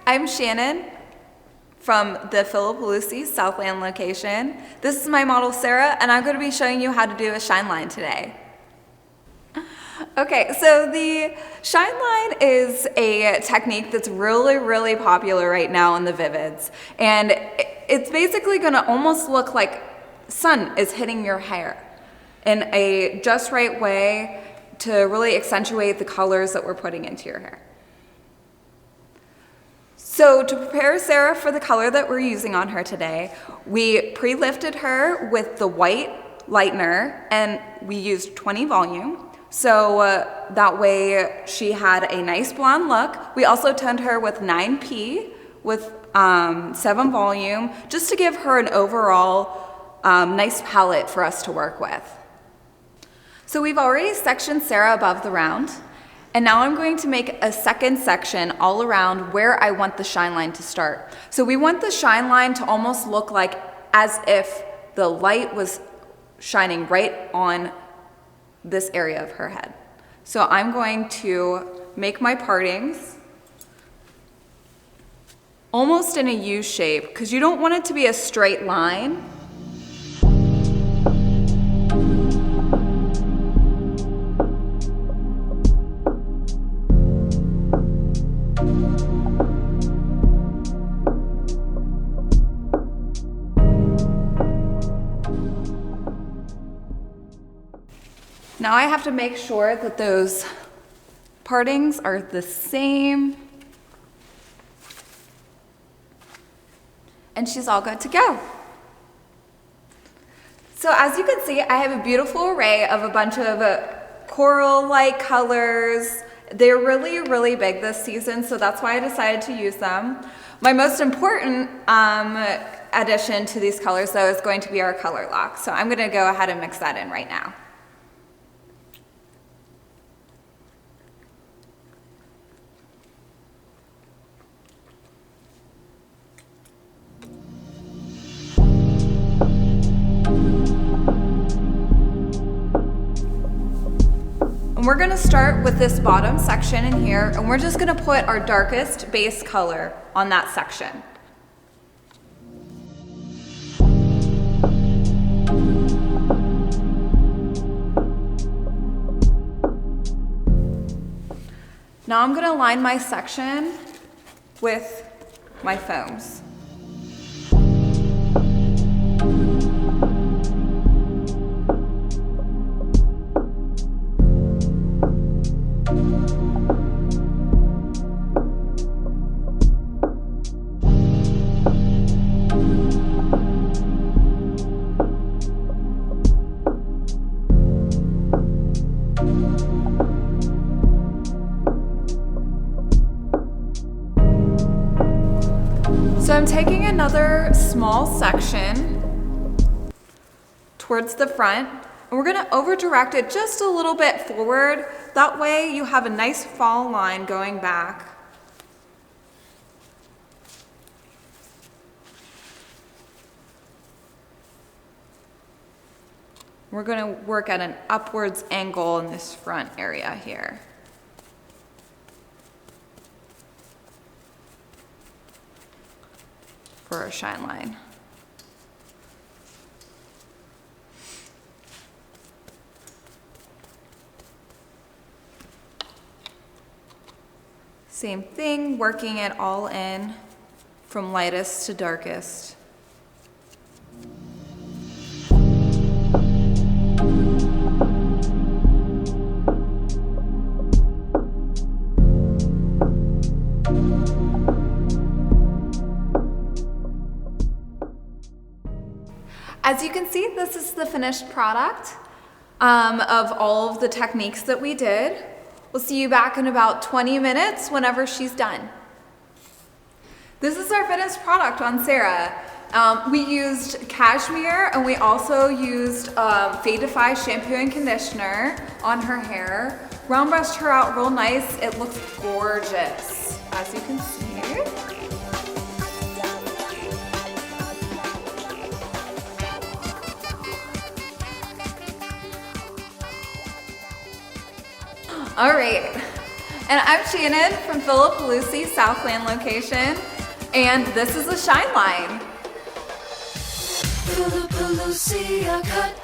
I'm Shannon from the Pelusi Southland location. This is my model Sarah, and I'm going to be showing you how to do a Shineline today. Okay, so the Shineline is a technique that's really popular right now in the Vivids, and it's basically going to almost look like sun is hitting your hair in a just right way to really accentuate the colors that we're putting into your hair. So to prepare Sarah for the color that we're using on her today, we pre-lifted her with the white lightener and we used 20 volume. So that way she had a nice blonde look. We also toned her with 9P with 7 volume, just to give her an overall nice palette for us to work with. So we've already sectioned Sarah above the round. And now I'm going to make a second section all around where I want the Shineline to start. So we want the Shineline to almost look like as if the light was shining right on this area of her head. So I'm going to make my partings almost in a U shape, because you don't want it to be a straight line. Now I have to make sure that those partings are the same. And she's all good to go. So as you can see, I have a beautiful array of a bunch of coral-like colors. They're really big this season, so that's why I decided to use them. My most important addition to these colors, though, is going to be our color lock. So I'm gonna go ahead and mix that in right now. And we're gonna start with this bottom section in here, and we're just gonna put our darkest base color on that section. Now I'm gonna line my section with my foams. So I'm taking another small section towards the front, and we're gonna over direct it just a little bit forward. That way you have a nice fall line going back. We're gonna work at an upwards angle in this front area here. For our Shineline. Same thing, working it all in from lightest to darkest. As you can see, this is the finished product of all of the techniques that we did. We'll see you back in about 20 minutes whenever she's done. This is our finished product on Sarah. We used cashmere, and we also used Fade-Defy shampoo and conditioner on her hair. Round brushed her out real nice. It looks gorgeous, as you can see. All right, And I'm Shannon from Pelusi, Southland location. And this is the Shineline. Pelusi, I cut